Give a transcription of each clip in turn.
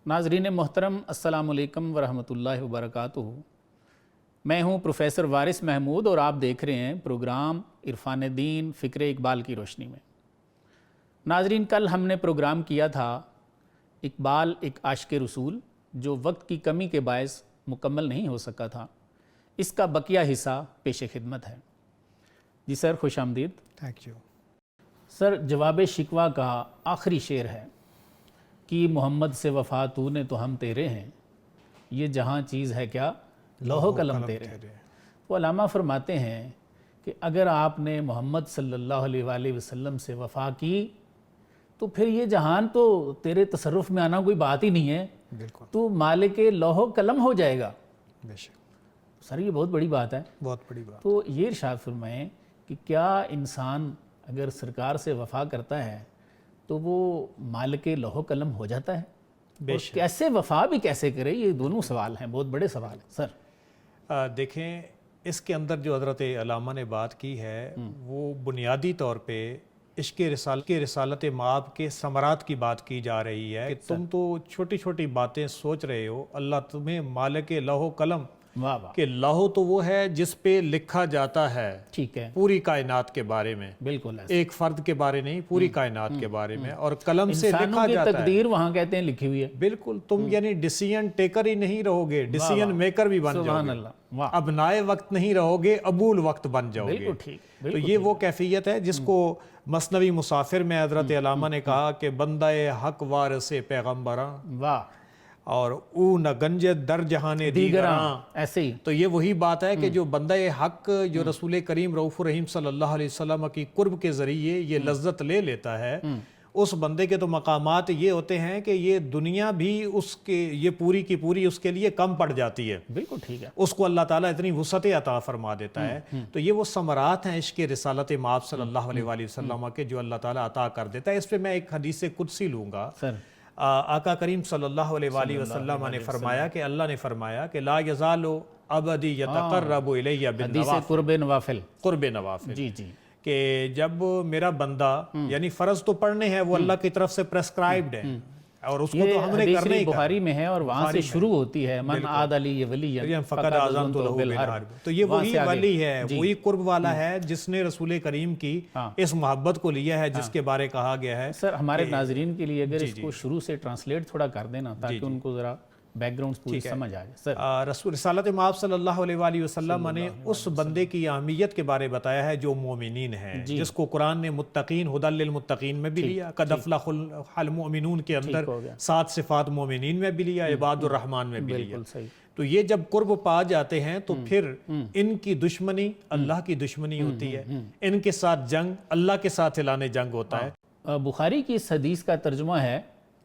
ناظرین محترم، السلام علیکم ورحمۃ اللہ وبرکاتہ۔ میں ہوں پروفیسر وارث محمود اور آپ دیکھ رہے ہیں پروگرام عرفان دین فکر اقبال کی روشنی میں۔ ناظرین، کل ہم نے پروگرام کیا تھا اقبال ایک عاشق رسول جو وقت کی کمی کے باعث مکمل نہیں ہو سکا تھا، اس کا بقیہ حصہ پیش خدمت ہے۔ جی سر، خوش آمدید۔ تھینک یو سر، جواب شکوہ کا آخری شعر ہے کہ محمد سے وفا تو نے تو ہم تیرے ہیں، یہ جہاں چیز ہے کیا لوح و قلم تیرے ہیں۔ وہ علامہ فرماتے ہیں کہ اگر آپ نے محمد صلی اللہ علیہ وآلہ وسلم سے وفا کی تو پھر یہ جہان تو تیرے تصرف میں آنا کوئی بات ہی نہیں ہے، بالکل، تو مالک لوح و قلم ہو جائے گا۔ بے شک، سر یہ بہت بڑی بات ہے۔ بہت بڑی بات۔ تو یہ ارشاد فرمائیں کہ کیا انسان اگر سرکار سے وفا کرتا ہے تو وہ مالک لوح و قلم ہو جاتا ہے؟ اور کیسے وفا بھی کیسے کرے؟ یہ دونوں سوال ہیں، بہت بڑے سوال ہیں سر۔ دیکھیں، اس کے اندر جو حضرت علامہ نے بات کی ہے وہ بنیادی طور پہ عشق رسالت مآب کے ثمرات کی بات کی جا رہی ہے کہ تم تو چھوٹی چھوٹی باتیں سوچ رہے ہو، اللہ تمہیں مالک لوح و قلم، واہ واہ، کہ لوح تو وہ ہے جس پہ لکھا جاتا ہے ٹھیک ہے، پوری کائنات کے بارے میں، بالکل ایسا۔ ایک فرد کے بارے نہیں، پوری کائنات کے بارے میں، اور قلم سے لکھا انسانوں کی جاتا ہے۔ تقدیر وہاں کہتے ہیں لکھی ہوئی ہے۔ بالکل، تم یعنی ڈیسیژن ٹیکر ہی نہیں رہو گے، ڈیسیژن میکر بھی بن جاؤ سبحان گے، اللہ، واہ، ابنائے وقت نہیں رہو گے، ابول وقت بن جاؤ گے۔ بالکل ٹھیک، تو یہ وہ کیفیت ہے جس کو مثنوی مسافر میں حضرت علامہ نے کہا کہ بندہ حق وارث پیغمبراں واہ، اور او نہ گنج در جہان دیگراں۔ ایسے ہی تو یہ وہی بات ہے کہ جو بندہ حق جو رسول کریم رؤوف الرحیم صلی اللہ علیہ وسلم کی قرب کے ذریعے یہ لذت لے لیتا ہے، اس بندے کے تو مقامات یہ ہوتے ہیں کہ یہ دنیا بھی اس کے یہ پوری کی پوری اس کے لیے کم پڑ جاتی ہے، بالکل ٹھیک ہے۔ اس کو اللہ تعالیٰ اتنی وسعت عطا فرما دیتا ہے۔ تو یہ وہ ثمرات ہیں عشق رسالت مآب صلی اللہ علیہ وآلہ وسلم کے جو اللہ تعالیٰ عطا کر دیتا ہے۔ اس پہ میں ایک حدیث قدسی لوں گا۔ سر آقا کریم صلی اللہ علیہ وآلہ وسلم نے فرمایا کہ اللہ نے فرمایا کہ لا یزال عبدی یتقرب الی حدیث بالنوافل، قرب نوافل، قرب نوافل، جی جی، کہ جب میرا بندہ یعنی فرض تو پڑھنے ہیں، وہ اللہ کی طرف سے پرسکرائبڈ ہے اور اس کو تو ہم نے کرنے ہی بخاری میں ہے اور وہاں سے شروع ہوتی ہے من عاد علی ولی فقد اعظمت له بالحرب۔ تو یہ وہی ولی ہے، وہی قرب والا ہے جس نے رسول کریم کی اس محبت کو لیا ہے جس کے بارے کہا گیا ہے۔ سر ہمارے ناظرین کے لیے اگر اس کو شروع سے ٹرانسلیٹ تھوڑا کر دینا تاکہ ان کو ذرا بیک گراؤنڈ پوری سمجھ آ جائے۔ سر رسول رسالت مآب صلی اللہ علیہ وآلہ وسلم نے اس بندے کی اہمیت کے بارے بتایا ہے جو مومنین ہیں، جس کو قرآن نے متقین ہدی للمتقین میں بھی لیا، قد افلح المؤمنون کے اندر 7 صفات مومنین میں بھی لیا، عباد الرحمن میں بھی لیا۔ بالکل صحیح۔ تو یہ جب قرب پا جاتے ہیں تو پھر ان کی دشمنی اللہ کی دشمنی ہوتی ہے، ان کے ساتھ جنگ اللہ کے ساتھ اعلان جنگ ہوتا ہے۔ بخاری کی اس حدیث کا ترجمہ ہے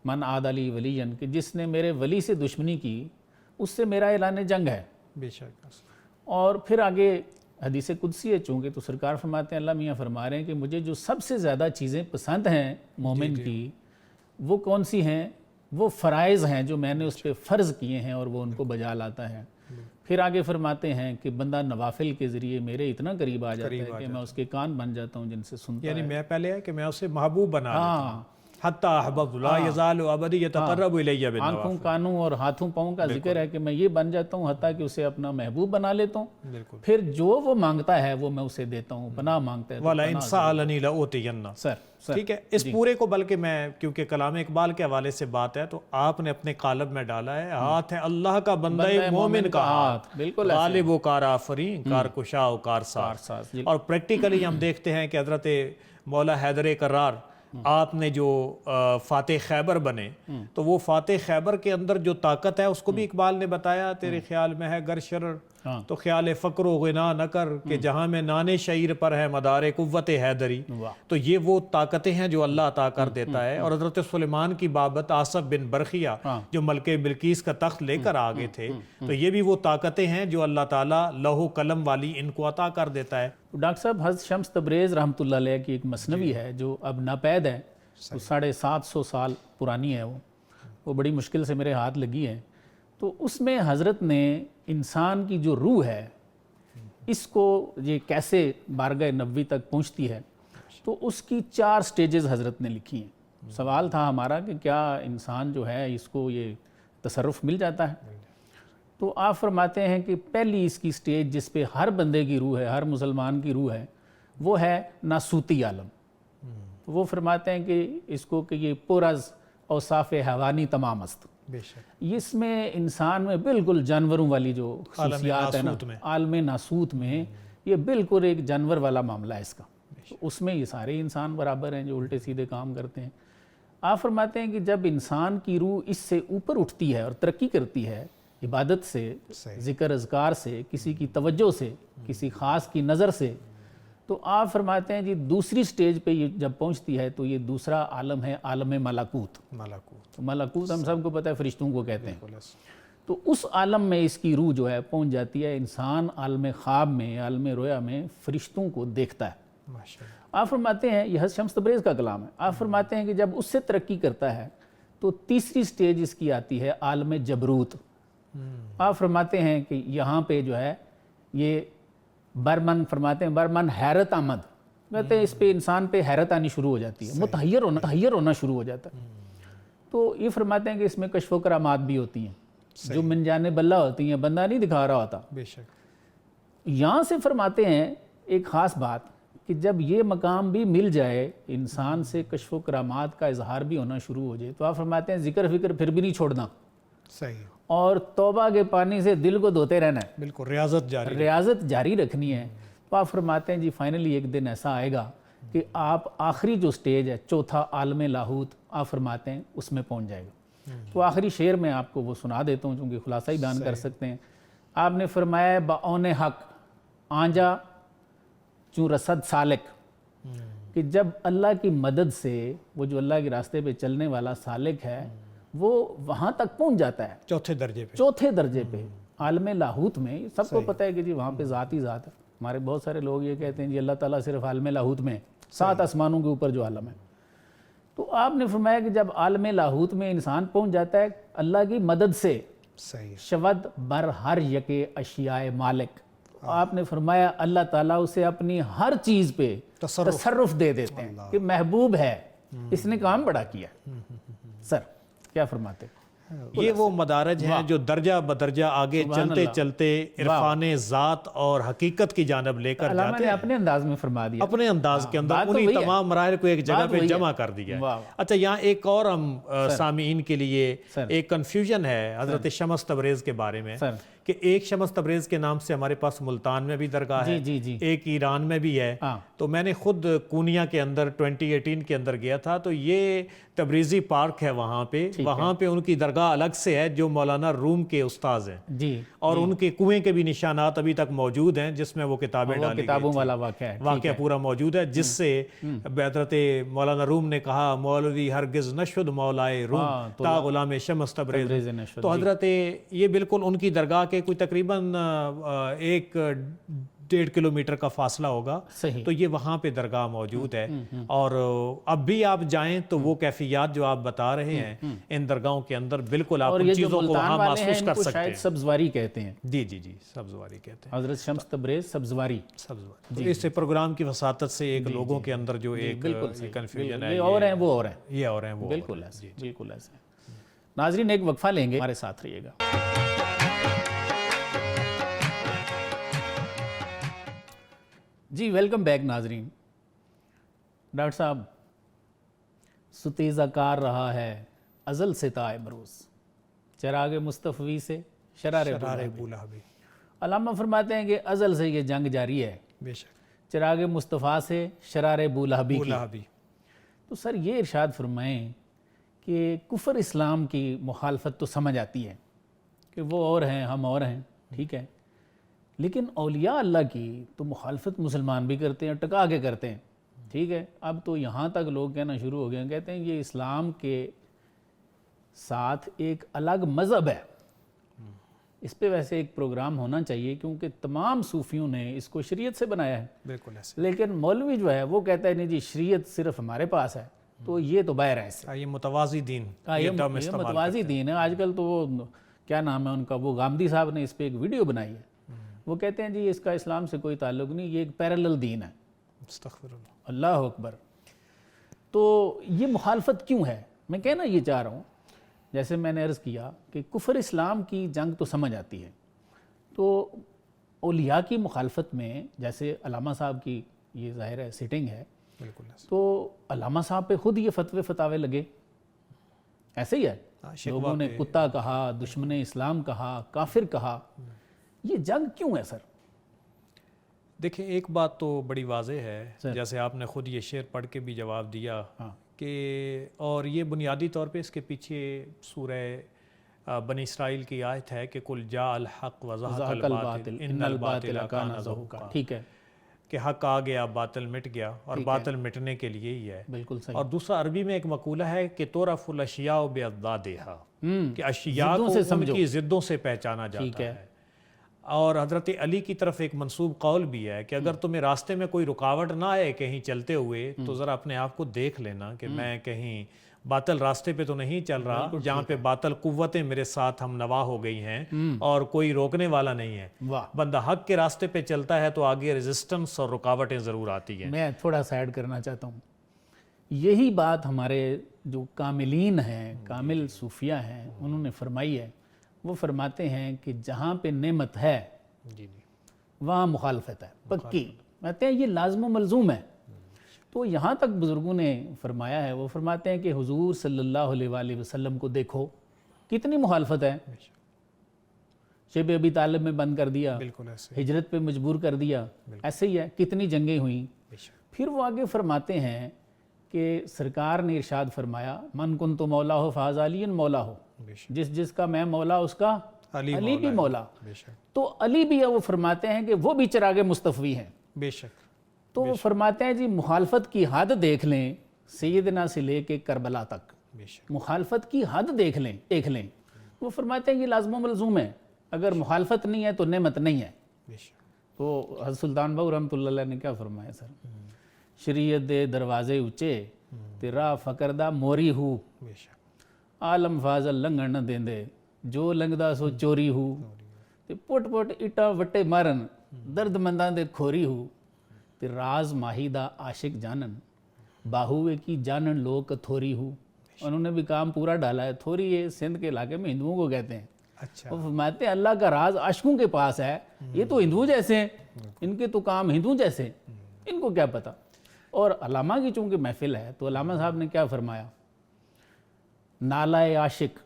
من عاد علی ولی، کہ جس نے میرے ولی سے دشمنی کی اس سے میرا اعلان جنگ ہے۔ بے شک۔ اور پھر آگے حدیث قدسی ہے چونکہ، تو سرکار فرماتے ہیں، اللہ میاں فرما رہے ہیں کہ مجھے جو سب سے زیادہ چیزیں پسند ہیں مومن کی وہ کون سی ہیں؟ وہ فرائض ہیں جو میں نے اس پہ فرض کیے ہیں اور وہ ان کو بجا لاتا ہے۔ پھر آگے فرماتے ہیں کہ بندہ نوافل کے ذریعے میرے اتنا قریب آ جاتا ہے کہ میں اس کے کان بن جاتا ہوں جن سے سنتا ہے۔ یعنی میں پہلے ہے کہ میں اسے محبوب بنا لیتا ہوں، حتی احببت لا یزال عبدی یتقرب الی بالنوافل۔ آنکھوں کانوں اور ہاتھوں پاؤں کا ذکر ہے کہ میں یہ بن جاتا ہوں حتیٰ کہ اسے اپنا محبوب بنا لیتا ہوں۔ بالکل۔ پھر جو وہ مانگتا ہے وہ میں اسے دیتا ہوں، پناہ مانگتا ہے تو وَلَئِنْ سَأَلَنِي لَأُوتِيَنَّ۔ سر ٹھیک ہے، اس پورے کو بلکہ میں کیونکہ کلام اقبال کے حوالے سے بات ہے تو آپ نے اپنے قالب میں ڈالا ہے، ہاتھ ہے اللہ کا بندہ مومن کا ہاتھ، بالکل غالب و کار آفرین، کار کشا و کار ساز۔ اور پریکٹیکلی ہم دیکھتے ہیں کہ حضرت مولا حیدر کرار آپ نے جو فاتح خیبر بنے تو وہ فاتح خیبر کے اندر جو طاقت ہے اس کو بھی اقبال نے بتایا، تیرے خیال میں ہے گر شرر تو خیال فقر و غنا نہ کر، کہ جہاں میں نان شعیر پر ہے مدار قوت حیدری۔ تو یہ وہ طاقتیں ہیں جو اللہ عطا کر دیتا ہے۔ اور حضرت سلیمان کی بابت آصف بن برخیہ جو ملکہ بلقیس کا تخت لے کر آگے تھے، تو یہ بھی وہ طاقتیں ہیں جو اللہ تعالیٰ لوح و قلم والی ان کو عطا کر دیتا ہے۔ ڈاکٹر صاحب، حضرت شمس تبریز رحمۃ اللہ علیہ کی ایک مثنوی ہے جو اب ناپید ہے، 750 سال پرانی ہے، وہ بڑی مشکل سے میرے ہاتھ لگی ہے۔ تو اس میں حضرت نے انسان کی جو روح ہے اس کو یہ کیسے بارگاہ نبوی تک پہنچتی ہے، تو اس کی 4 سٹیجز حضرت نے لکھی ہیں۔ سوال تھا ہمارا کہ کیا انسان جو ہے اس کو یہ تصرف مل جاتا ہے۔ تو آپ فرماتے ہیں کہ پہلی اس کی سٹیج جس پہ ہر بندے کی روح ہے، ہر مسلمان کی روح ہے، وہ ہے ناسوتی عالم۔ وہ فرماتے ہیں کہ اس کو کہ یہ پرز اوصاف حیوانی تمام است، بے شک اس میں انسان میں بالکل جانوروں والی جو خصوصیات ہے نا، عالم ناسوت میں یہ بالکل ایک جانور والا معاملہ ہے اس کا۔ اس میں یہ سارے انسان برابر ہیں جو الٹے سیدھے کام کرتے ہیں۔ آپ فرماتے ہیں کہ جب انسان کی روح اس سے اوپر اٹھتی ہے اور ترقی کرتی ہے عبادت سے، ذکر اذکار سے، کسی کی توجہ سے، کسی خاص کی نظر سے، تو آپ فرماتے ہیں جی دوسری سٹیج پہ یہ جب پہنچتی ہے تو یہ دوسرا عالم ہے عالم ملکوت۔ ملکوت ہم سب کو پتہ ہے فرشتوں کو کہتے ہیں۔ تو اس عالم میں اس کی روح جو ہے پہنچ جاتی ہے، انسان عالم خواب میں، عالم رویا میں فرشتوں کو دیکھتا ہے۔ آپ فرماتے ہیں، یہ حضرت شمس تبریز کا کلام ہے، آپ فرماتے ہیں کہ جب اس سے ترقی کرتا ہے تو تیسری سٹیج اس کی آتی ہے عالم جبروت۔ آپ فرماتے ہیں کہ یہاں پہ جو ہے یہ برمن فرماتے ہیں، برمن حیرت آمد، کہتے ہیں اس پہ انسان پہ حیرت آنی شروع ہو جاتی ہے، متحیر ہونا شروع ہو جاتا ہے۔ تو یہ فرماتے ہیں کہ اس میں کشف و کرامات بھی ہوتی ہیں جو من جانب اللہ ہوتی ہیں، بندہ نہیں دکھا رہا ہوتا۔ بے شک یہاں سے فرماتے ہیں ایک خاص بات کہ جب یہ مقام بھی مل جائے، انسان سے کشف و کرامات کا اظہار بھی ہونا شروع ہو جائے، تو آپ فرماتے ہیں ذکر فکر پھر بھی نہیں چھوڑنا، صحیح، اور توبہ کے پانی سے دل کو دھوتے رہنا ہے، بالکل ریاضت جاری رکھنی ہے۔ تو آپ فرماتے ہیں جی فائنلی ایک دن ایسا آئے گا کہ آپ آخری جو سٹیج ہے چوتھا عالم لاہوت، آپ فرماتے ہیں اس میں پہنچ جائے گا۔ تو آخری شعر میں آپ کو وہ سنا دیتا ہوں چونکہ خلاصہ ہی بیان کر سکتے ہیں۔ آپ نے فرمایا بآن حق آنجا چون رسد سالک، کہ جب اللہ کی مدد سے وہ جو اللہ کے راستے پہ چلنے والا سالک ہے وہ وہاں تک پہنچ جاتا ہے، چوتھے درجے پہ عالم لاہوت میں۔ سب کو پتہ ہے کہ جی وہاں پہ ذات ہی ذات ہے۔ ہمارے بہت سارے لوگ یہ کہتے ہیں جی اللہ تعالیٰ صرف عالم لاہوت میں، 7 آسمانوں کے اوپر جو عالم ہے۔ تو آپ نے فرمایا کہ جب عالم لاہوت میں انسان پہنچ جاتا ہے اللہ کی مدد سے، شود بر ہر یک اشیاء مالک، آپ نے فرمایا اللہ تعالیٰ اسے اپنی ہر چیز پہ تصرف دے دیتے ہیں کہ محبوب ہے، اس نے کام بڑا کیا۔ سر کیا فرماتے؟ یہ وہ مدارج ہیں جو درجہ بدرجہ آگے چلتے چلتے عرفان ذات اور حقیقت کی جانب لے کر علامہ نے اپنے انداز میں فرما دیا، اپنے انداز کے اندر انہی تمام مراحل کو ایک جگہ پہ جمع کر دیا ہے۔ اچھا، یہاں ایک اور ہم سامعین کے لیے ایک کنفیوژن ہے حضرت شمس تبریز کے بارے میں، کہ ایک شمس تبریز کے نام سے ہمارے پاس ملتان میں بھی درگاہ ہے، ایک ایران میں بھی ہے۔ تو میں نے خود کونیا کے اندر 2018 کے اندر گیا تھا، تو یہ تبریزی پارک ہے وہاں پہ ان کی درگاہ الگ سے ہے جو مولانا روم کے استاذ ہیں، اور ان کے کنویں کے بھی نشانات ابھی تک موجود ہیں جس میں وہ کتابیں ڈالی کتابوں والا واقعہ پورا موجود ہے، جس سے حضرت مولانا روم نے کہا مولوی ہرگز نشد مولائے روم تا غلام شمس تبریز۔ تو حضرت یہ بالکل ان کی درگاہ کے کوئی تقریباً 1.5 کلومیٹر کا فاصلہ ہوگا، تو یہ وہاں پہ درگاہ موجود ہے۔ اور اب بھی آپ جائیں تو وہ کیفیات جو آپ بتا رہے ہیں ان درگاہوں کے اندر بالکل آپ ان چیزوں کو وہاں محسوس کر سکتے ہیں۔ سبزواری کہتے ہیں، جی سبزواری کہتے ہیں، حضرت شمس تبریز سبزواری۔ اس پروگرام کی وساطت سے ایک لوگوں کے اندر جو ایک کنفیوژن ہے، یہ اور ہیں وہ اور ہیں، یہ اور ہیں وہ، بالکل ایسے۔ ناظرین ایک وقفہ لیں گے، ہمارے ساتھ رہیے گا۔ جی ویلکم بیک ناظرین۔ ڈاکٹر صاحب، ستیزہ کار رہا ہے ازل سے تا امروز، چراغ مصطفی سے شرار بولہبی۔ علامہ فرماتے ہیں کہ ازل سے یہ جنگ جاری ہے، بے شک، چراغ مصطفیٰ سے شرار بولہبی کی۔ تو سر یہ ارشاد فرمائیں کہ کفر اسلام کی مخالفت تو سمجھ آتی ہے کہ وہ اور ہیں ہم اور ہیں، ٹھیک ہے، لیکن اولیاء اللہ کی تو مخالفت مسلمان بھی کرتے ہیں، ٹکا کے کرتے ہیں، ٹھیک ہے۔ اب تو یہاں تک لوگ کہنا شروع ہو گئے ہیں، کہتے ہیں یہ اسلام کے ساتھ ایک الگ مذہب ہے۔ اس پہ ویسے ایک پروگرام ہونا چاہیے کیونکہ تمام صوفیوں نے اس کو شریعت سے بنایا ہے، بالکل ایسے، لیکن مولوی جو ہے وہ کہتا ہے نہیں جی شریعت صرف ہمارے پاس ہے، تو یہ تو باہر ہے اس سے، یہ متوازی دین، یہ متوازی دین ہے۔ آج کل تو وہ کیا نام ہے ان کا، وہ غامدی صاحب نے اس پہ ایک ویڈیو بنائی ہے، وہ کہتے ہیں جی اس کا اسلام سے کوئی تعلق نہیں، یہ ایک پیرلل دین ہے۔ استغفر اللہ، اللہ اکبر۔ تو یہ مخالفت کیوں ہے؟ میں کہنا یہ چاہ رہا ہوں جیسے میں نے عرض کیا کہ کفر اسلام کی جنگ تو سمجھ آتی ہے، تو اولیاء کی مخالفت میں جیسے علامہ صاحب کی یہ ظاہر ہے سٹنگ ہے، بالکل تو علامہ صاحب پہ خود یہ فتوے فتاوے لگے، ایسے ہی ہے، لوگوں نے کتا کہا، دشمن اسلام کہا، کافر کہا، یہ جنگ کیوں ہے سر؟ دیکھیں ایک بات تو بڑی واضح ہے، جیسے آپ نے خود یہ شعر پڑھ کے بھی جواب دیا کہ، اور یہ بنیادی طور پہ اس کے پیچھے سورہ بنی اسرائیل کی آیت ہے کہ قل جاء الحق وزہق الباطل ان الباطل کان زہوقا، ٹھیک ہے کہ حق آ گیا باطل مٹ گیا، اور باطل مٹنے کے لیے ہی ہے، بالکل صحیح، اور دوسرا عربی میں ایک مقولہ ہے کہ تعرف الاشیاء باضدادھا، کہ اشیاء کو ان کی ضدوں سے پہچانا جاتا ہے۔ اور حضرت علی کی طرف ایک منسوب قول بھی ہے کہ اگر تمہیں راستے میں کوئی رکاوٹ نہ آئے کہیں چلتے ہوئے تو ذرا اپنے آپ کو دیکھ لینا کہ میں کہیں باطل راستے پہ تو نہیں چل رہا جہاں پہ باطل قوتیں میرے ساتھ ہم نوا ہو گئی ہیں اور کوئی روکنے والا نہیں ہے۔ بندہ حق کے راستے پہ چلتا ہے تو آگے ریزسٹنس اور رکاوٹیں ضرور آتی ہیں۔ میں تھوڑا سا ایڈ کرنا چاہتا ہوں، یہی بات ہمارے جو کاملین ہیں، کامل صوفیہ ہیں، انہوں نے فرمائی ہے۔ وہ فرماتے ہیں کہ جہاں پہ نعمت ہے وہاں مخالفت ہے پکی، کہتے ہیں یہ لازم و ملزوم ہے۔ تو یہاں تک بزرگوں نے فرمایا ہے، وہ فرماتے ہیں کہ حضور صلی اللہ علیہ وآلہ وسلم کو دیکھو کتنی مخالفت ہے، شیب ابی طالب میں بند کر دیا، ہجرت پہ مجبور کر دیا، ایسے ہی ہے، کتنی جنگیں ہوئیں۔ پھر وہ آگے فرماتے ہیں کہ سرکار نے ارشاد فرمایا من کنت مولا ہو فاز علی مولا ہو، جس کا میں مولا اس کا علی بھی مولا، تو علی بھی ہے، وہ فرماتے ہیں کہ وہ بھی چراغ مصطفی ہیں، بے شک۔ تو وہ فرماتے ہیں جی مخالفت کی حد دیکھ لیں سیدنا سے لے کے کربلا تک، مخالفت کی حد دیکھ لیں، وہ فرماتے ہیں یہ لازم و ملزوم ہے، اگر مخالفت نہیں ہے تو نعمت نہیں ہے۔ تو حضرت سلطان بہو رحمۃ اللہ علیہ نے کیا فرمایا سر، شریعت دے دروازے اچے تیرا فقردہ موری ہو، عالم فاضل لنگن نہ دیندے جو لنگدا سو چوری ہو، تے پٹ پٹ اٹا وٹے مارن درد منداں دے کھوری ہو، تے راز ماہی دا عاشق جانن باہوے کی جانن لوگ تھوری ہو۔ انہوں نے بھی کام پورا ڈالا ہے، تھوری یہ سندھ کے علاقے میں ہندوؤں کو کہتے ہیں۔ وہ فرماتے ہیں اللہ کا راز عاشقوں کے پاس ہے، یہ تو ہندو جیسے ہیں، ان کے تو کام ہندو جیسے، ان کو کیا پتا۔ اور علامہ کی چونکہ محفل ہے تو علامہ صاحب نے کیا فرمایا، نالہ عاشق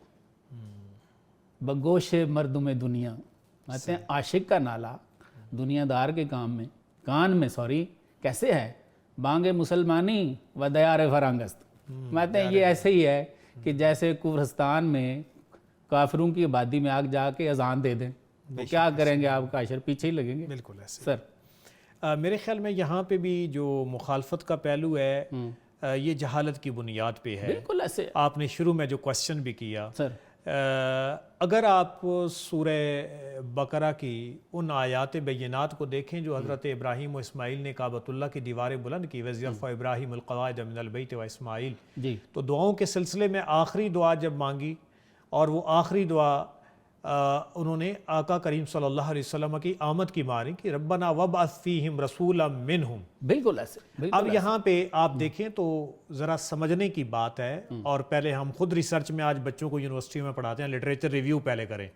بگوش مردم دنیا، کہتے ہیں عاشق کا نالہ دنیا دار کے کان میں کیسے ہے، بانگ مسلمانی و دیار فرانگست، کہتے ہیں یہ ایسے ہی ہے کہ جیسے قبرستان میں کافروں کی آبادی میں آگ جا کے اذان دے دیں، تو کیا کریں گے آپ کاشر، پیچھے ہی لگیں گے۔ بالکل ایسے سر میرے خیال میں یہاں پہ بھی جو مخالفت کا پہلو ہے یہ جہالت کی بنیاد پہ ہے۔ بالکل ایسے آپ نے شروع میں جو کوسچن بھی کیا، سر اگر آپ سورہ بقرہ کی ان آیات بینات کو دیکھیں جو حضرت ابراہیم و اسماعیل نے کعبۃ اللہ کی دیواریں بلند کی، وَإِذْ يَرْفَعُ إِبْرَاهِيمُ الْقَوَاعِدَ مِنَ الْبَيْتِ وَإِسْمَاعِيلُ، جی، تو دعاؤں کے سلسلے میں آخری دعا جب مانگی، اور وہ آخری دعا انہوں نے آقا کریم صلی اللہ علیہ وسلم کی آمد کی ماری کہ ربنا وابعث فیہم رسولا منہم۔ بالکل ایسے۔ اب یہاں پہ آپ دیکھیں تو ذرا سمجھنے کی بات ہے، اور پہلے ہم خود ریسرچ میں آج بچوں کو یونیورسٹیوں میں پڑھاتے ہیں، لٹریچر ریویو پہلے کریں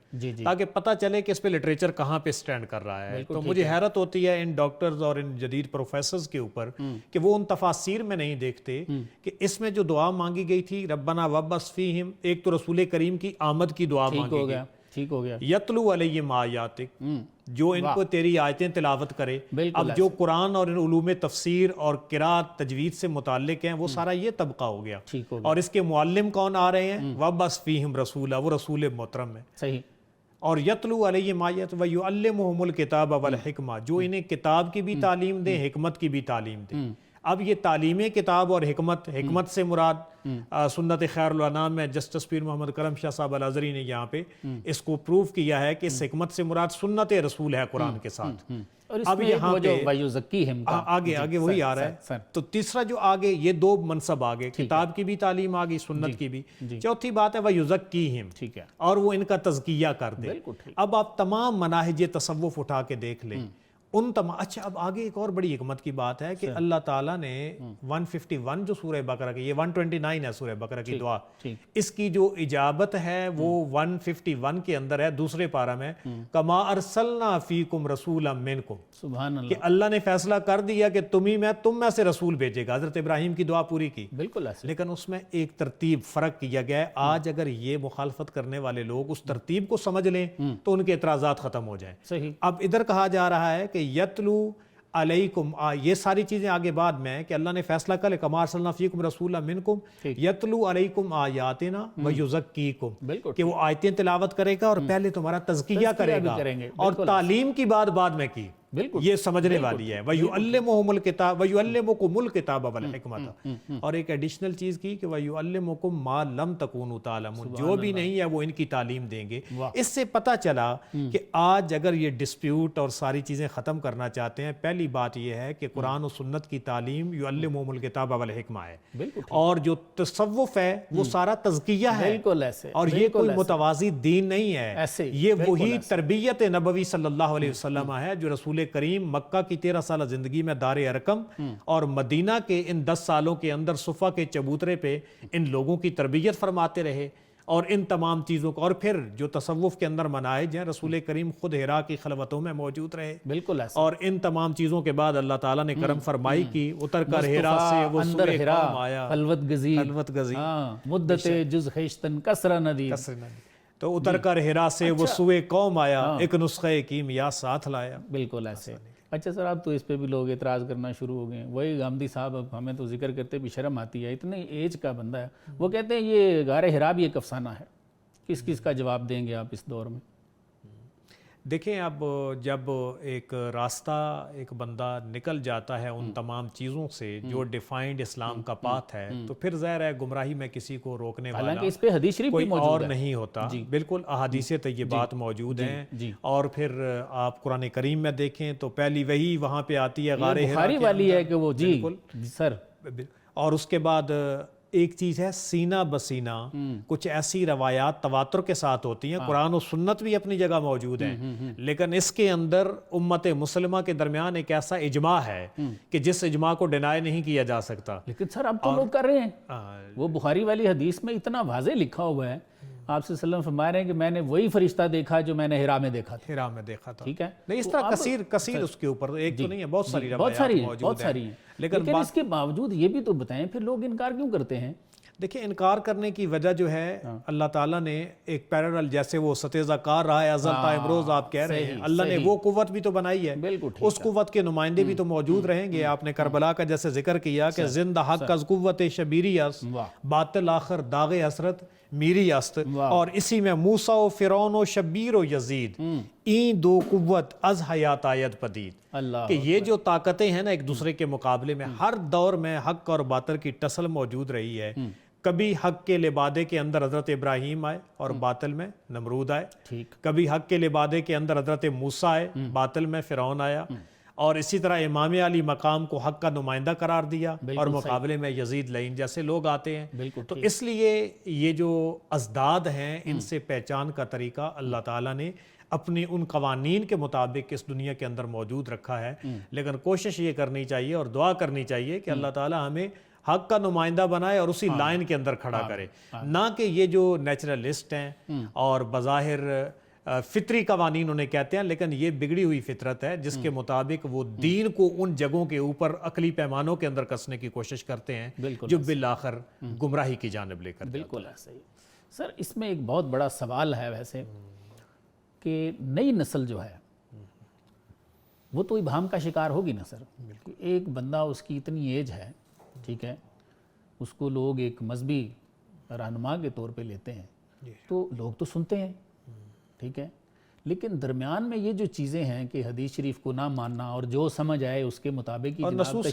تاکہ پتہ چلے کہ اس پہ لٹریچر کہاں پہ سٹینڈ کر رہا ہے۔ تو مجھے حیرت ہوتی ہے ان ڈاکٹرز اور ان جدید پروفیسرز کے اوپر کہ وہ ان تفاسیر میں نہیں دیکھتے کہ اس میں جو دعا مانگی گئی تھی ربنا وابعث فیہم، ایک تو رسول کریم کی آمد کی دعا مانگی گئی، ٹھیک ہو گیا، یتلو علیہم آیاتک، جو ان کو تیری آیتیں تلاوت کرے۔ اب جو قرآن اور علوم تفسیر اور قرات تجوید سے متعلق ہیں وہ سارا یہ طبقہ ہو گیا، اور اس کے معلم کون آ رہے ہیں، وابعث فیہم رسولا، وہ رسول محترم ہے، صحیح۔ اور یتلو علیہم آیات ویعلمہم الکتاب والحکمہ، جو انہیں کتاب کی بھی تعلیم دیں، حکمت کی بھی تعلیم دیں۔ اب یہ تعلیم کتاب اور حکمت سے مراد سنت خیر الانام میں جسٹس پیر محمد کرم شاہ صاحب الازہری نے یہاں پہ اس کو پروف کیا ہے کہ اس حکمت سے مراد سنت رسول ہے قرآن کے ساتھ۔ اب یہاں پہ آگے وہی آ رہا ہے۔ تو تیسرا جو آگے یہ دو منصب آگے، کتاب کی بھی تعلیم آگئی، سنت کی بھی۔ چوتھی بات ہے وَيُزَكِّيهِمْ، اور وہ ان کا تزکیہ کر دے۔ اب آپ تمام مناہج تصوف اٹھا کے دیکھ لیں، ان تمام. اچھا اب آگے ایک اور بڑی حکمت کی بات ہے کہ اللہ تعالیٰ نے 151 جو سورہ بقرہ کی، یہ 129 ہے سورہ بقرہ کی دعا، اس کی جو اجابت ہے وہ 151 کے اندر ہے، دوسرے پارہ میں، کما ارسلنا فیکم رسولا منکم، سبحان اللہ، کہ اللہ نے فیصلہ کر دیا کہ تم میں سے رسول بھیجے گا. حضرت ابراہیم کی دعا پوری کی، بالکل ایسے. لیکن اس میں ایک ترتیب فرق کیا گیا ہے. آج اگر یہ مخالفت کرنے والے لوگ اس ترتیب کو سمجھ لیں تو ان کے اعتراضات ختم ہو جائیں. صحیح. اب ادھر کہا جا رہا ہے کہ یتلو علیکم، یہ ساری چیزیں آگے بعد میں کہ اللہ نے فیصلہ کر لیا کما ارسلنا فیکم رسولا منکم یتلو علیکم آیاتنا ویزکیکم، بالکل کہ وہ آیتیں تلاوت کرے گا اور پہلے تمہارا تزکیہ کرے گا، اور تعلیم کی بات بعد میں کی. بالکل یہ سمجھنے والی ہے. وَيُعَلِّمُهُمُ الْكِتَابَ وَيُعَلِّمُكُمُ الْكِتَابَ وَالْحِكْمَةَ، اور ایک ایڈیشنل چیز کی کہ وَيُعَلِّمُكُم مَا لَمْ تَكُونُوا تَعْلَمُونَ، جو بھی نہیں ہے وہ ان کی تعلیم دیں گے. اس سے پتہ چلا کہ آج اگر یہ ڈسپیوٹ اور ساری چیزیں ختم کرنا چاہتے ہیں، پہلی بات یہ ہے کہ قرآن و سنت کی تعلیم يُعَلِّمُهُمُ الْكِتَابَ وَالْحِكْمَةَ ہے، اور جو تصوف ہے وہ سارا تزکیہ ہے، بالکل ایسے. اور یہ کوئی متوازی دین نہیں ہے. یہ وہی تربیت نبوی صلی اللہ علیہ وسلم ہے جو رسول کریم مکہ کی 13 سالہ زندگی میں دار ارقم اور مدینہ کے ان 10 سالوں کے اندر صفا کے چبوترے پہ ان لوگوں کی تربیت فرماتے رہے، اور ان تمام چیزوں کو، اور پھر جو تصوف کے اندر مناہج ہیں، رسول کریم خود حرا کی خلوتوں میں موجود رہے، بالکل ایسے. اور ان تمام چیزوں کے بعد اللہ تعالیٰ نے کرم فرمائی کی، اتر کر حرا سے وہ سوئے قوم آیا، خلوت گزی مدت جز خیشتن کسرہ ندی، تو اتر کر حرا سے وہ سوئے قوم آیا، ایک نسخہ کیمیا ساتھ لایا. بالکل ایسے. اچھا سر، اب تو اس پہ بھی لوگ اعتراض کرنا شروع ہو گئے. وہی غامدی صاحب، اب ہمیں تو ذکر کرتے بھی شرم آتی ہے، اتنے ایج کا بندہ ہے، وہ کہتے ہیں یہ غار حرا بھی ایک افسانہ ہے. کس کا جواب دیں گے آپ اس دور میں؟ دیکھیں، اب جب ایک راستہ ایک بندہ نکل جاتا ہے ان تمام چیزوں سے جو ڈیفائنڈ اسلام کا پاتھ ہے، تو پھر ظاہر ہے گمراہی میں کسی کو روکنے والا حالانکہ اس پہ حدیث شریف کوئی بھی موجود اور ہے. نہیں ہوتا. بالکل احادیث طیبات موجود ہیں، اور پھر آپ قرآن کریم میں دیکھیں تو پہلی وہی وہاں پہ آتی ہے غار حرا بخاری والی ہے کہ وہ جی سر، اور اس کے بعد ایک چیز ہے سینہ بسینہ، کچھ ایسی روایات تواتر کے ساتھ ہوتی ہیں، قرآن و سنت بھی اپنی جگہ موجود ہیں، لیکن اس کے اندر امت مسلمہ کے درمیان ایک ایسا اجماع ہے کہ جس اجماع کو ڈینائی نہیں کیا جا سکتا. لیکن سر اب تو لوگ کر رہے ہیں. وہ بخاری والی حدیث میں اتنا واضح لکھا ہوا ہے، آپ صلی اللہ علیہ وسلم فرما رہے ہیں کہ میں نے وہی فرشتہ دیکھا جو میں نے حرا میں دیکھا تھا. حرا میں دیکھا تھا. ٹھیک ہے، نہیں اس طرح کثیر اس کے اوپر ایک تو نہیں ہے، بہت ساری روایات موجود ہیں. لیکن اس کے باوجود یہ بھی تو بتائیں پھر لوگ انکار کیوں کرتے ہیں؟ دیکھیں، انکار کرنے کی وجہ جو ہے اللہ تعالیٰ نے ایک پیرالل، جیسے وہ ستیزہ کار رہا ہے ازل تا امروز آپ کہہ رہے ہیں، اللہ نے وہ قوت بھی تو بنائی ہے، اس قوت کے نمائندے بھی تو موجود رہیں گے. آپ نے کربلا کا جیسے ذکر کیا کہ زندہ حق از قوت شبیری است، باطل آخر داغ حسرت میری است، اور اسی میں موسیٰ و فرعون و شبیر و یزید این دو قوت از حیات آید پدید، کہ یہ جو طاقتیں ہیں نا ایک دوسرے کے مقابلے میں ہر دور میں حق اور باطل کی ٹسل موجود رہی ہے. کبھی حق کے لبادے کے اندر حضرت ابراہیم آئے اور باطل میں نمرود آئے، کبھی حق کے لبادے کے اندر حضرت موسیٰ آئے، باطل میں فرعون آیا، اور اسی طرح امام علی مقام کو حق کا نمائندہ قرار دیا اور مقابلے میں یزید لعین جیسے لوگ آتے ہیں. تو اس لیے یہ جو ازداد ہیں ان سے پہچان کا طریقہ اللہ تعالیٰ نے اپنی ان قوانین کے مطابق اس دنیا کے اندر موجود رکھا ہے. لیکن کوشش یہ کرنی چاہیے اور دعا کرنی چاہیے کہ اللہ تعالیٰ ہمیں حق کا نمائندہ بنائے اور اسی لائن کے اندر کھڑا کرے، نہ کہ یہ جو نیچرلسٹ ہیں اور بظاہر فطری قوانین انہیں کہتے ہیں، لیکن یہ بگڑی ہوئی فطرت ہے جس کے مطابق وہ دین کو ان جگہوں کے اوپر عقلی پیمانوں کے اندر کسنے کی کوشش کرتے ہیں جو بالآخر گمراہی کی جانب لے کر. بالکل ایسے ہی سر. اس میں ایک بہت بڑا سوال ہے ویسے کہ نئی نسل جو ہے وہ تو ابہام کا شکار ہوگی نا سر. ایک بندہ اس کی اتنی ایج ہے، ٹھیک ہے، اس کو لوگ ایک مذہبی رہنما کے طور پہ لیتے ہیں تو لوگ تو سنتے ہیں، ٹھیک ہے، لیکن درمیان میں یہ جو چیزیں ہیں کہ حدیث شریف کو نہ ماننا اور جو سمجھ آئے اس کے مطابق اور نصوص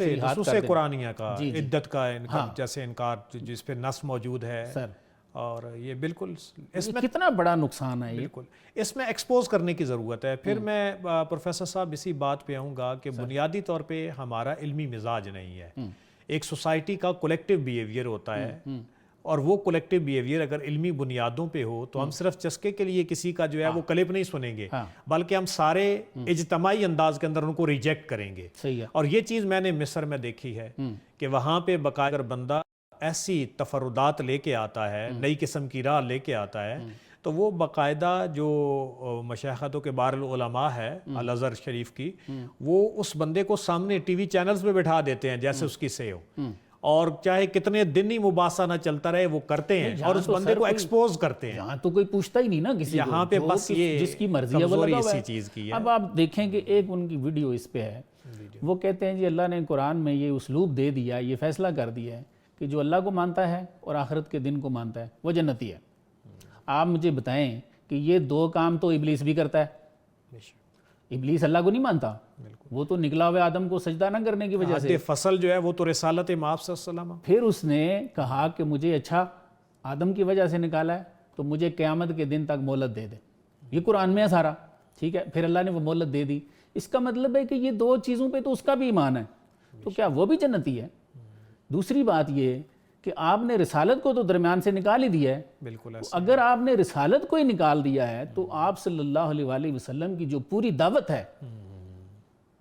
قرآنیہ کا عدت کا انکار، جیسے انکار جس پہ نص موجود ہے سر، اور یہ بالکل اس میں کتنا بڑا نقصان ہے. بالکل اس میں ایکسپوز کرنے کی ضرورت ہے. پھر میں پروفیسر صاحب اسی بات پہ آؤں گا کہ بنیادی طور پہ ہمارا علمی مزاج نہیں ہے. ایک سوسائٹی کا کولیکٹیو بیہیویئر ہوتا ہے اور وہ کولیکٹیو بیہیویئر اگر علمی بنیادوں پہ ہو تو ہم صرف چسکے کے لیے کسی کا جو ہے وہ کلپ نہیں سنیں گے، بلکہ ہم سارے اجتماعی انداز کے اندر ان کو ریجیکٹ کریں گے۔ اور یہ چیز میں نے مصر میں دیکھی ہے کہ وہاں پہ باقاعدہ اگر بندہ ایسی تفردات لے کے آتا ہے، نئی قسم کی راہ لے کے آتا ہے، تو وہ باقاعدہ جو مشائخۃ کبار العلماء ہے الازہر شریف کی، وہ اس بندے کو سامنے ٹی وی چینلز پہ بٹھا دیتے ہیں جیسے اس کی سے ہو، اور چاہے کتنے دن ہی مباحثہ نہ چلتا رہے وہ کرتے ہیں اور اس بندے کو ایکسپوز کرتے ہیں۔ یہاں تو کوئی پوچھتا ہی نہیں نا کسی کو، یہاں پہ بس یہ جس کی مرضی ہے وہ کمزوری لگا ہوا اسی ہے۔ چیز کی ہے۔ اب آپ دیکھیں کہ ایک ان کی ویڈیو اس پہ ہے، وہ کہتے ہیں جی اللہ نے قرآن میں یہ اسلوب دے دیا، یہ فیصلہ کر دیا ہے کہ جو اللہ کو مانتا ہے اور آخرت کے دن کو مانتا ہے وہ جنتی ہے۔ آپ مجھے بتائیں کہ یہ دو کام تو ابلیس بھی کرتا ہے۔ ابلیس اللہ کو نہیں مانتا، وہ تو نکلا ہوئے آدم کو سجدہ نہ کرنے کی وجہ سے، حد فصل جو ہے وہ تو رسالت مآب صلی اللہ علیہ وسلم۔ پھر اس نے کہا کہ مجھے اچھا آدم کی وجہ سے نکالا ہے تو مجھے قیامت کے دن تک مہلت دے دے، یہ قرآن میں ہے سارا، ٹھیک ہے۔ پھر اللہ نے وہ مہلت دے دی، اس کا مطلب ہے کہ یہ دو چیزوں پہ تو اس کا بھی ایمان ہے، تو کیا وہ بھی جنتی ہے؟ دوسری بات یہ کہ آپ نے رسالت کو تو درمیان سے نکال ہی دیا ہے۔ بالکل اگر آپ نے رسالت کو ہی نکال دیا ہے تو آپ صلی اللہ علیہ وآلہ وسلم کی جو پوری دعوت ہے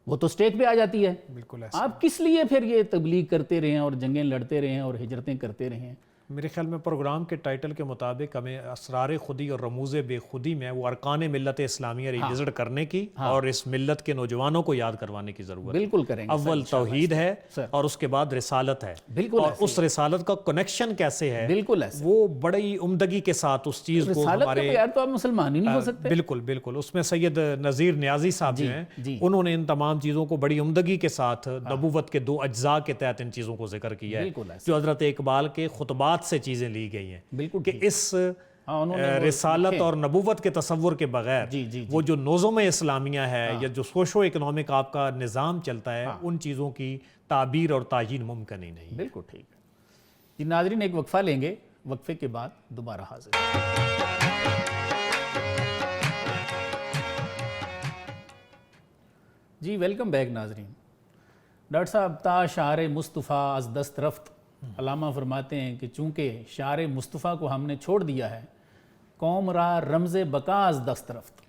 وہ تو سٹیج پہ آ جاتی ہے۔ بالکل آپ کس لیے پھر یہ تبلیغ کرتے رہے ہیں اور جنگیں لڑتے رہے ہیں اور ہجرتیں کرتے رہے ہیں؟ میرے خیال میں پروگرام کے ٹائٹل کے مطابق ہمیں اسرار خودی اور رموز بے خودی میں وہ ارکان ملت اسلامیہ ریوزٹ کرنے کی اور اس ملت کے نوجوانوں کو یاد کروانے کی ضرورت ہے۔ بالکل کریں گے۔ اول توحید ہے اور اس کے بعد رسالت ہے، بالکل، اور اس رسالت کا کنیکشن کیسے ہے، بالکل ایسے وہ بڑی عمدگی کے ساتھ اس چیز کو رسالت ہمارے کے بغیر تو آپ مسلمان ہی نہیں ہو سکتے۔ بالکل بالکل، اس میں سید نذیر نیازی صاحب جو ہیں انہوں نے ان تمام چیزوں کو بڑی عمدگی کے ساتھ نبوت کے دو اجزاء کے تحت ان چیزوں کو ذکر کیا ہے، جو حضرت اقبال کے خطبات سے چیزیں لی گئی ہیں، بالکل کہ اس رسالت اور نبوت کے تصور کے بغیر وہ جو نظم اسلامیہ ہے یا جو سوشو اکنامک آپ کا نظام چلتا ہے، ان چیزوں کی تعبیر اور تعیین ممکن ہی نہیں۔ بالکل ٹھیک ہے جی۔ ناظرین ایک وقفہ لیں گے، وقفے کے بعد دوبارہ حاضر۔ جی ویلکم بیک ناظرین۔ ڈاکٹر صاحب تا شعر مصطفیٰ از دست رفت، علامہ فرماتے ہیں کہ چونکہ شعر مصطفیٰ کو ہم نے چھوڑ دیا ہے، قوم را رمز بقا از دست رفت،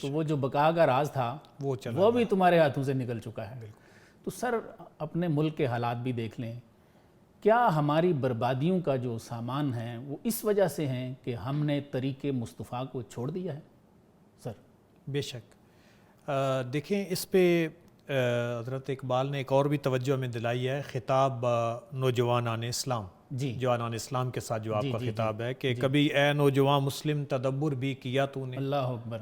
تو وہ جو بقا کا راز تھا وہ بھی تمہارے ہاتھوں سے نکل چکا ہے۔ تو سر اپنے ملک کے حالات بھی دیکھ لیں، کیا ہماری بربادیوں کا جو سامان ہے وہ اس وجہ سے ہیں کہ ہم نے طریق مصطفیٰ کو چھوڑ دیا ہے؟ سر بے شک دیکھیں، اس پہ حضرت اقبال نے ایک اور بھی توجہ ہمیں دلائی ہے، خطاب نوجوانان اسلام، جوانان اسلام کے ساتھ جو آپ کا خطاب ہے، کہ کبھی اے نوجوان مسلم تدبر بھی کیا تو نے، اللہ اکبر،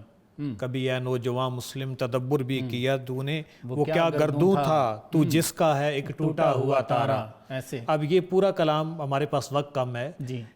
کبھی اے نوجوان مسلم تدبر بھی کیا تو نے، وہ کیا گردوں تھا تو جس کا ہے ایک ٹوٹا ہوا تارا۔ ایسے اب یہ پورا کلام، ہمارے پاس وقت کم ہے،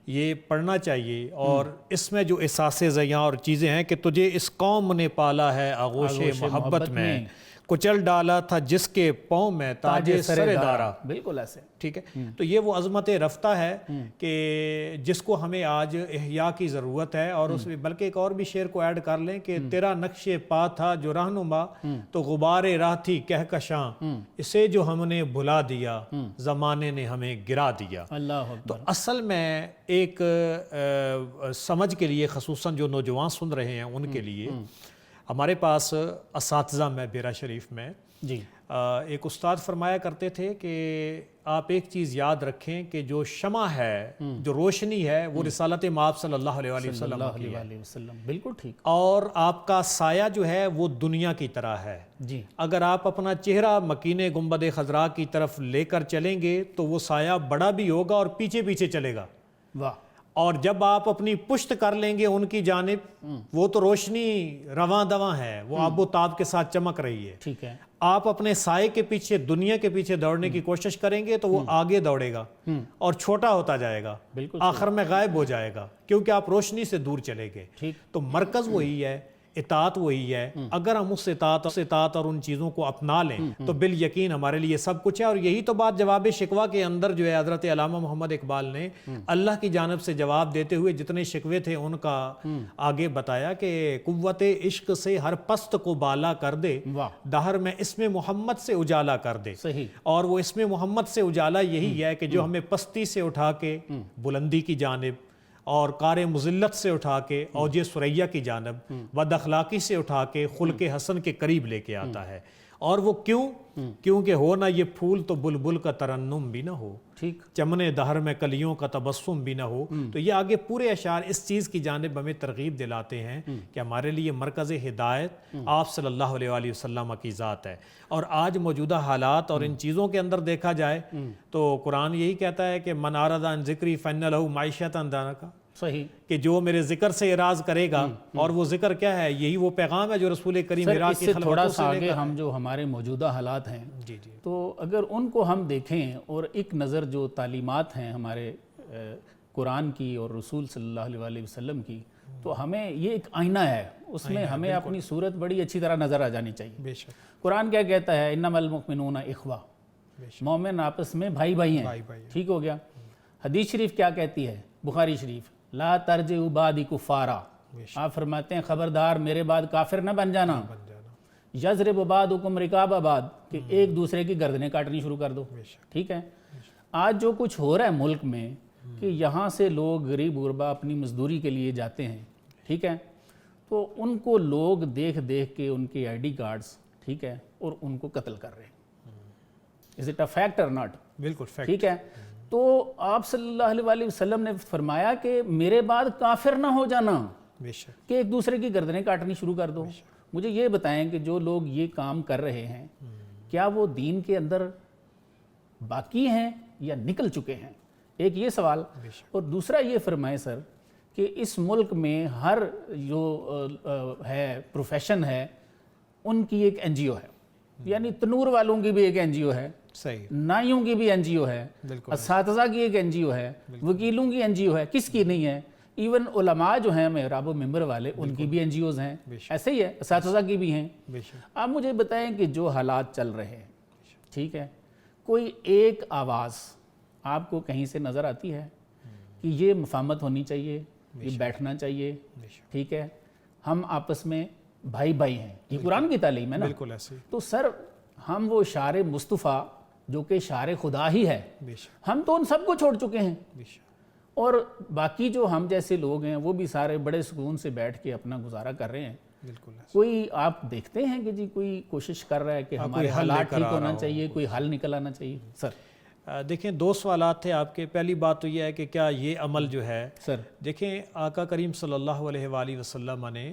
یہ پڑھنا چاہیے، اور اس میں جو احساس زیاں اور چیزیں ہیں کہ تجھے اس قوم نے پالا ہے آغوش محبت میں، کچل ڈالا تھا جس کے پاؤں میں تاج سر دارا۔ بالکل ایسے، ٹھیک ہے۔ تو یہ وہ عظمت رفتہ ہے کہ جس کو ہمیں آج احیاء کی ضرورت ہے، اور اس میں بلکہ ایک اور بھی شعر کو ایڈ کر لیں کہ تیرا نقش پا تھا جو رہنما تو غبار راہ تھی کہکشاں، اسے جو ہم نے بھلا دیا زمانے نے ہمیں گرا دیا۔ اللہ تو اصل میں ایک سمجھ کے لیے، خصوصاً جو نوجوان سن رہے ہیں ان کے لیے، ہمارے پاس اساتذہ میں بیرا شریف میں ایک استاد فرمایا کرتے تھے کہ آپ ایک چیز یاد رکھیں کہ جو شمع ہے، جو روشنی ہے، وہ رسالت مآب صلی اللہ علیہ وسلم کی ہے۔ بالکل ٹھیک۔ اور آپ کا سایہ جو ہے وہ دنیا کی طرح ہے۔ اگر آپ اپنا چہرہ مکین گنبد خضراء کی طرف لے کر چلیں گے تو وہ سایہ بڑا بھی ہوگا اور پیچھے پیچھے چلے گا، اور جب آپ اپنی پشت کر لیں گے ان کی جانب، وہ تو روشنی رواں دواں ہے، وہ آب و تاب کے ساتھ چمک رہی ہے۔ ٹھیک ہے۔ آپ اپنے سائے کے پیچھے، دنیا کے پیچھے دوڑنے کی کوشش کریں گے تو وہ آگے دوڑے گا اور چھوٹا ہوتا جائے گا، آخر میں غائب ہو جائے گا، کیونکہ آپ روشنی سے دور چلے گئے۔ تو مرکز وہی ہے، اطاعت وہی ہے. اگر ہم اس اطاعت اور ان چیزوں کو اپنا لیں تو بال یقین ہمارے لیے سب کچھ ہے. اور یہی تو بات جواب شکوہ کے اندر جو ہے حضرت علامہ محمد اقبال نے اللہ کی جانب سے جواب دیتے ہوئے جتنے شکوے تھے ان کا آگے بتایا کہ قوت عشق سے ہر پست کو بالا کر دے, دہر میں اسم محمد سے اجالا کر دے. اور وہ اسم محمد سے اجالا یہی ہے کہ جو ہمیں پستی سے اٹھا کے بلندی کی جانب اور کار مذلت سے اٹھا کے اوج ثریا کی جانب بد اخلاقی سے اٹھا کے خلق حسن کے قریب لے کے آتا ہے. اور وہ کیونکہ ہو نہ یہ پھول تو بلبل کا ترنم بھی نہ ہو, چمنے دہر میں کلیوں کا تبسم بھی نہ ہو. تو یہ آگے پورے اشعار اس چیز کی جانب ہمیں ترغیب دلاتے ہیں کہ ہمارے لیے مرکز ہدایت آپ صلی اللہ علیہ وآلہ وسلم کی ذات ہے. اور آج موجودہ حالات اور ان چیزوں کے اندر دیکھا جائے تو قرآن یہی کہتا ہے کہ من اعرض عن ذکری فإن لہ معیشۃ ضنکا, کہ جو میرے ذکر سے اعراض کرے گا. اور وہ ذکر کیا ہے؟ یہی وہ پیغام ہے جو رسول کریم اس سے تھوڑا سا آگے ہم جو ہمارے موجودہ حالات ہیں تو اگر ان کو ہم دیکھیں اور ایک نظر جو تعلیمات ہیں ہمارے قرآن کی اور رسول صلی اللہ علیہ وسلم کی, تو ہمیں یہ ایک آئینہ ہے, اس میں ہمیں اپنی صورت بڑی اچھی طرح نظر آ جانی چاہیے. قرآن کیا کہتا ہے؟ انما المؤمنون اخوہ, مومن آپس میں بھائی بھائی ہیں. ٹھیک ہو گیا. حدیث شریف کیا کہتی ہے؟ بخاری شریف, لا ترجعوا بعدی کفارا, آپ فرماتے ہیں خبردار میرے بعد کافر نہ بن جانا. یضرب بعضکم رقاب بعض, کہ ایک دوسرے کی گردنیں کاٹنی شروع کر دو. ٹھیک ہے. آج جو کچھ ہو رہا ہے ملک میں کہ یہاں سے لوگ غریب غربا اپنی مزدوری کے لیے جاتے ہیں, ٹھیک ہے, تو ان کو لوگ دیکھ کے ان کے آئی ڈی کارڈز, ٹھیک ہے, اور ان کو قتل کر رہے ہیں. از اٹ اے فیکٹ اور ناٹ؟ بالکل فیکٹ. ٹھیک ہے. تو آپ صلی اللہ علیہ وسلم نے فرمایا کہ میرے بعد کافر نہ ہو جانا, کہ ایک دوسرے کی گردنیں کاٹنی شروع کر دو. مجھے یہ بتائیں کہ جو لوگ یہ کام کر رہے ہیں کیا وہ دین کے اندر باقی ہیں یا نکل چکے ہیں؟ ایک یہ سوال. اور دوسرا یہ فرمائیں سر کہ اس ملک میں ہر جو ہے پروفیشن ہے ان کی ایک این جی او ہے, یعنی تنور والوں کی بھی ایک این جی او ہے, نائیوں کی بھی این جی او ہے, اساتذہ کی ایک این جی او ہے, وکیلوں کی این جی او ہے, کس کی نہیں ہے؟ ایون علماء جو ہیں محراب و ممبر والے ان کی بھی این جی اوز ہیں, ایسے ہی ہے, اساتذہ کی بھی ہیں. آپ مجھے بتائیں کہ جو حالات چل رہے ہیں, ٹھیک ہے, کوئی ایک آواز آپ کو کہیں سے نظر آتی ہے کہ یہ مفاہمت ہونی چاہیے, یہ بیٹھنا چاہیے, ٹھیک ہے, ہم آپس میں بھائی بھائی ہیں, یہ قرآن کی تعلیم ہے نا؟ بالکل ایسے. تو سر ہم وہ شعر مصطفیٰ جو کہ شعر خدا ہی ہے, ہم تو ان سب کو چھوڑ چکے ہیں. اور باقی جو ہم جیسے لوگ ہیں وہ بھی سارے بڑے سکون سے بیٹھ کے اپنا گزارا کر رہے ہیں. کوئی آپ دیکھتے ہیں کہ جی کوئی کوشش کر رہا ہے کہ ہمارے حالات ٹھیک ہونا چاہیے, کوئی حل نکل آنا چاہیے؟ سر دیکھیں دو سوالات تھے آپ کے. پہلی بات تو یہ ہے کہ کیا یہ عمل جو ہے, سر دیکھیں آقا کریم صلی اللہ علیہ وآلہ وسلم نے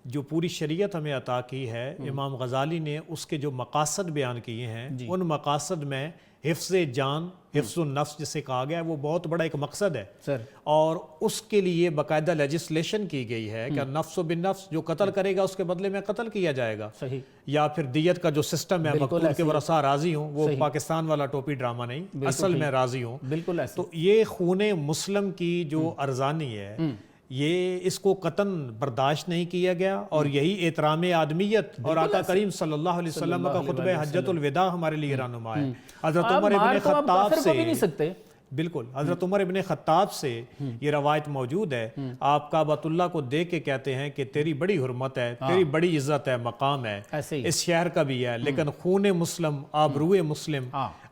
جو پوری شریعت ہمیں عطا کی ہے, امام غزالی نے اس کے جو مقاصد بیان کیے ہیں, ان مقاصد میں حفظ جان, حفظ النفس جسے کہا گیا ہے, وہ بہت بڑا ایک مقصد ہے. اور اس کے لیے باقاعدہ لیجسلیشن کی گئی ہے کہ نفس و بالنفس, جو قتل کرے گا اس کے بدلے میں قتل کیا جائے گا. یا پھر دیت کا جو سسٹم ہے, مقتول کے ورثاء راضی ہوں, وہ پاکستان والا ٹوپی ڈرامہ نہیں, اصل میں راضی ہوں. تو یہ خون مسلم کی جو ارزانی ہے, یہ اس کو قطعاً برداشت نہیں کیا گیا. اور یہی احترام آدمیت اور آقا کریم صلی اللہ علیہ وسلم کا خطبہ حجۃ الوداع ہمارے لیے رہنما ہے. حضرت عمر ابن خطاب سے, بالکل حضرت عمر ابن خطاب سے یہ روایت موجود ہے, آپ کعبۃ اللہ کو دیکھ کے کہتے ہیں کہ تیری بڑی حرمت ہے, تیری بڑی عزت ہے, مقام ہے, اس شہر کا بھی ہے, لیکن خون مسلم, آبروئے مسلم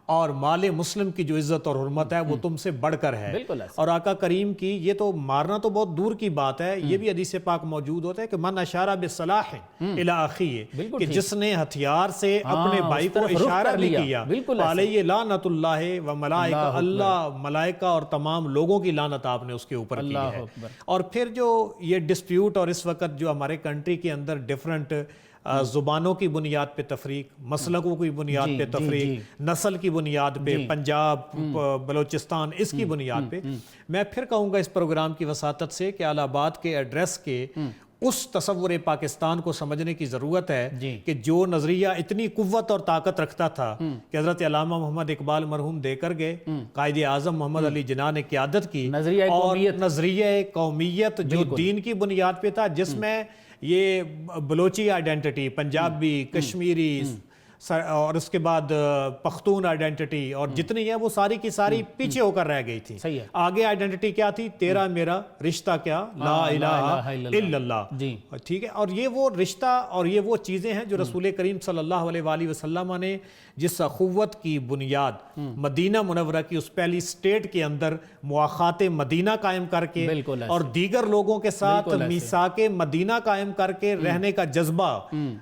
اور مال مسلم کی جو عزت اور حرمت ہے وہ تم سے بڑھ کر ہے. اور آقا کریم کی یہ تو مارنا تو بہت دور کی بات ہے, یہ بھی حدیث پاک موجود ہوتا ہے کہ من اشارہ بالسلاح الی اخیہ, کہ جس نے ہتھیار سے اپنے بھائی کو اشارہ بھی کیا, علیہ لعنت اللہ و ملائکہ, اللہ ملائکہ اور تمام لوگوں کی لعنت آپ نے اس کے اوپر کی ہے. اور پھر جو یہ ڈسپیوٹ اور اس وقت جو ہمارے کنٹری کے اندر ڈیفرنٹ زبانوں کی بنیاد پہ تفریق, مسلکوں کی بنیاد پہ تفریق, نسل کی بنیاد پہ, پنجاب, بلوچستان, اس کی بنیاد پہ, میں پھر کہوں گا اس پروگرام کی وساطت سے کہ الہ آباد کے ایڈریس کے اس تصور پاکستان کو سمجھنے کی ضرورت ہے کہ جو نظریہ اتنی قوت اور طاقت رکھتا تھا کہ حضرت علامہ محمد اقبال مرحوم دے کر گئے, قائد اعظم محمد علی جناح نے قیادت کی, اور نظریہ قومیت جو دین کی بنیاد پہ تھا, جس میں یہ بلوچی آئیڈینٹی، پنجابی، کشمیری، اور اس کے بعد پختون آئیڈینٹی اور جتنی ہیں وہ ساری کی ساری پیچھے ہو کر رہ گئی تھی. آگے آئیڈینٹی کیا تھی؟ تیرا میرا رشتہ کیا؟ لا الہ الا اللہ. ٹھیک ہے. اور یہ وہ رشتہ اور یہ وہ چیزیں ہیں جو رسول کریم صلی اللہ علیہ وآلہ وسلم نے جس اخوت کی بنیاد مدینہ منورہ کی اس پہلی سٹیٹ کے اندر مواخات مدینہ قائم کر کے اور دیگر لوگوں کے ساتھ میثاق مدینہ قائم کر کے رہنے کا جذبہ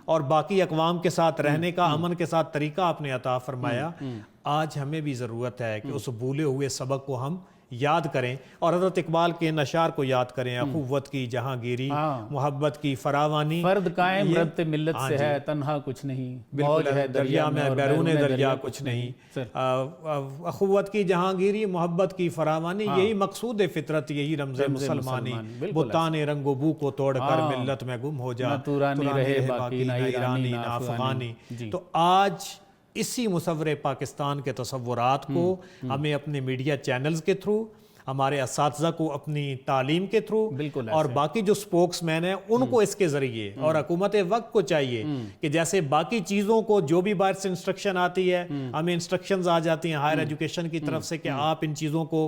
اور باقی اقوام کے ساتھ رہنے کا امن کے ساتھ طریقہ آپ نے عطا فرمایا. آج ہمیں بھی ضرورت ہے کہ اس بھولے ہوئے سبق کو ہم یاد کریں اور حضرت اقبال کے ان اشعار کو یاد کریں. اخوت کی جہانگیری، محبت کی فراوانی، فرد قائم ربط ملت سے ہے تنہا کچھ نہیں، موج ہے دریا میں بیرون دریا کچھ نہیں. اخوت کی جہانگیری، محبت کی فراوانی، یہی مقصود فطرت، یہی رمز مسلمانی. بتان رنگ و بو کو توڑ کر ملت میں گم ہو جا، تورانی رہے باقی نہ ایرانی نہ افغانی. تو آج اسی مصور پاکستان کے تصورات کو ہمیں اپنے میڈیا چینلز کے تھرو، ہمارے اساتذہ کو اپنی تعلیم کے تھرو اور باقی جو سپوکس مین ہیں ان کو اس کے ذریعے، اور حکومت وقت کو چاہیے کہ جیسے باقی چیزوں کو جو بھی باہر سے انسٹرکشن آتی ہے، ہمیں انسٹرکشنز آ جاتی ہیں ہائر ایجوکیشن کی طرف سے کہ آپ ان چیزوں کو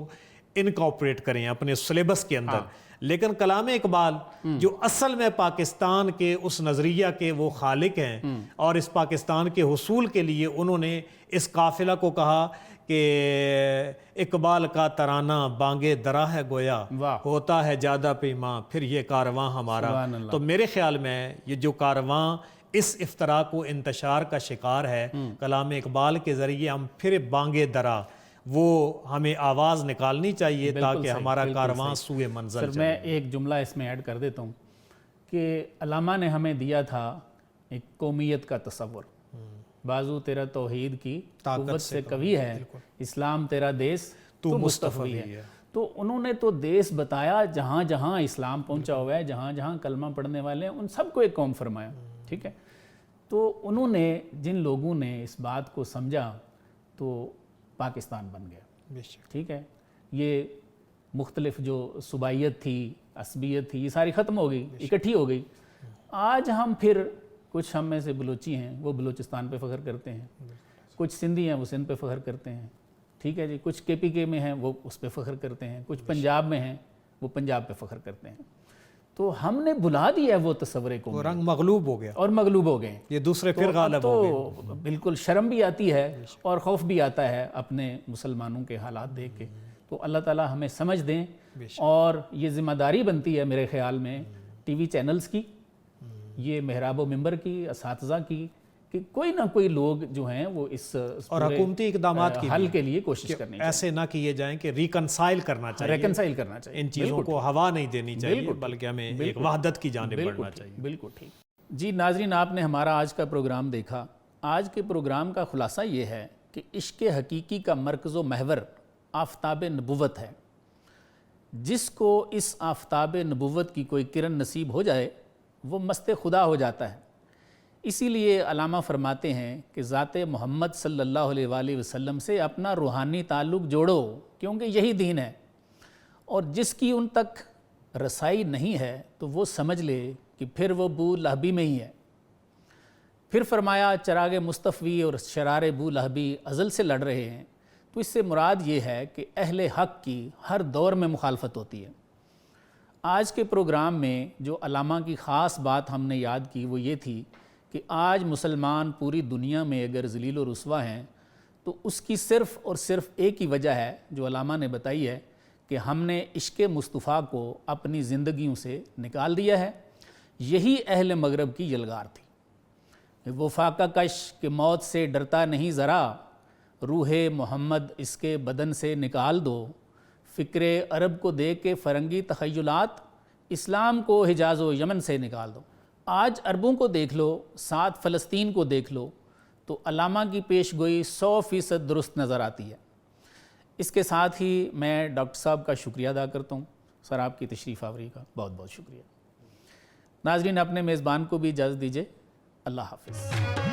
انکارپوریٹ کریں اپنے سلیبس کے اندر. لیکن کلام اقبال جو اصل میں پاکستان کے اس نظریہ کے وہ خالق ہیں اور اس پاکستان کے حصول کے لیے انہوں نے اس قافلہ کو کہا کہ اقبال کا ترانہ بانگے درا ہے گویا، ہوتا ہے جادہ پیماں پھر یہ کارواں ہمارا. تو میرے خیال میں یہ جو کارواں اس افتراق و انتشار کا شکار ہے، کلام اقبال کے ذریعے ہم پھر بانگے درا وہ ہمیں آواز نکالنی چاہیے تاکہ ہمارا کارواں سوئے منزل چلے. میں ایک جملہ اس میں ایڈ کر دیتا ہوں کہ علامہ نے ہمیں دیا تھا ایک قومیت کا تصور. بازو تیرا توحید کی قوت سے قوی ہے، اسلام تیرا دیس تو مصطفی ہے. تو انہوں نے تو دیس بتایا جہاں جہاں اسلام پہنچا ہوا ہے، جہاں جہاں کلمہ پڑھنے والے ہیں، ان سب کو ایک قوم فرمایا. ٹھیک ہے. تو انہوں نے جن لوگوں نے اس بات کو سمجھا تو پاکستان بن گیا. ٹھیک ہے. یہ مختلف جو صوبائیت تھی، عصبیت تھی، یہ ساری ختم ہو گئی، اکٹھی ہو گئی. آج ہم پھر کچھ ہم میں سے بلوچی ہیں وہ بلوچستان پہ فخر کرتے ہیں، کچھ سندھی ہیں وہ سندھ پہ فخر کرتے ہیں. ٹھیک ہے جی. کچھ KPK میں ہیں وہ اس پہ فخر کرتے ہیں، کچھ پنجاب میں ہیں وہ پنجاب پہ فخر کرتے ہیں. تو ہم نے بلا دیا ہے وہ تصور کو، وہ رنگ مغلوب ہو گیا اور مغلوب ہو گئے، یہ دوسرے پھر غالب ہو گئے. تو بالکل شرم بھی آتی ہے اور خوف بھی آتا ہے اپنے مسلمانوں کے حالات دیکھ کے. تو اللہ تعالیٰ ہمیں سمجھ دیں، اور یہ ذمہ داری بنتی ہے میرے خیال میں ٹی وی چینلز کی، یہ محراب و منبر کی، اساتذہ کی، کہ کوئی نہ کوئی لوگ جو ہیں وہ اس اور حکومتی اقدامات کی حل کے لیے کوشش کرنی چاہیے. ایسے نہ کیے جائیں کہ ریکنسائل کرنا چاہیے، ان چیزوں کو ہوا نہیں دینی چاہیے بلکہ ہمیں ایک وحدت کی جانب بڑھنا چاہیے. بالکل ٹھیک. جی ناظرین، آپ نے ہمارا آج کا پروگرام دیکھا. آج کے پروگرام کا خلاصہ یہ ہے کہ عشق حقیقی کا مرکز و محور آفتاب نبوت ہے. جس کو اس آفتاب نبوت کی کوئی کرن نصیب ہو جائے وہ مست خدا ہو جاتا ہے. اسی لیے علامہ فرماتے ہیں کہ ذات محمد صلی اللہ علیہ وآلہ وسلم سے اپنا روحانی تعلق جوڑو، کیونکہ یہی دین ہے. اور جس کی ان تک رسائی نہیں ہے تو وہ سمجھ لے کہ پھر وہ بو لہبی میں ہی ہے. پھر فرمایا چراغ مصطفی اور شرار بو لہبی ازل سے لڑ رہے ہیں. تو اس سے مراد یہ ہے کہ اہل حق کی ہر دور میں مخالفت ہوتی ہے. آج کے پروگرام میں جو علامہ کی خاص بات ہم نے یاد کی وہ یہ تھی کہ آج مسلمان پوری دنیا میں اگر ذلیل و رسوا ہیں تو اس کی صرف اور صرف ایک ہی وجہ ہے جو علامہ نے بتائی ہے کہ ہم نے عشق مصطفیٰ کو اپنی زندگیوں سے نکال دیا ہے. یہی اہل مغرب کی یلغار تھی. وہ فاقہ کش کہ موت سے ڈرتا نہیں ذرا، روح محمد اس کے بدن سے نکال دو. فکر عرب کو دے کے فرنگی تخیلات، اسلام کو حجاز و یمن سے نکال دو. آج عربوں کو دیکھ لو، ساتھ فلسطین کو دیکھ لو، تو علامہ کی پیش گوئی 100% درست نظر آتی ہے. اس کے ساتھ ہی میں ڈاکٹر صاحب کا شکریہ ادا کرتا ہوں، سر آپ کی تشریف آوری کا بہت بہت شکریہ. ناظرین، اپنے میزبان کو بھی اجازت دیجیے. اللہ حافظ.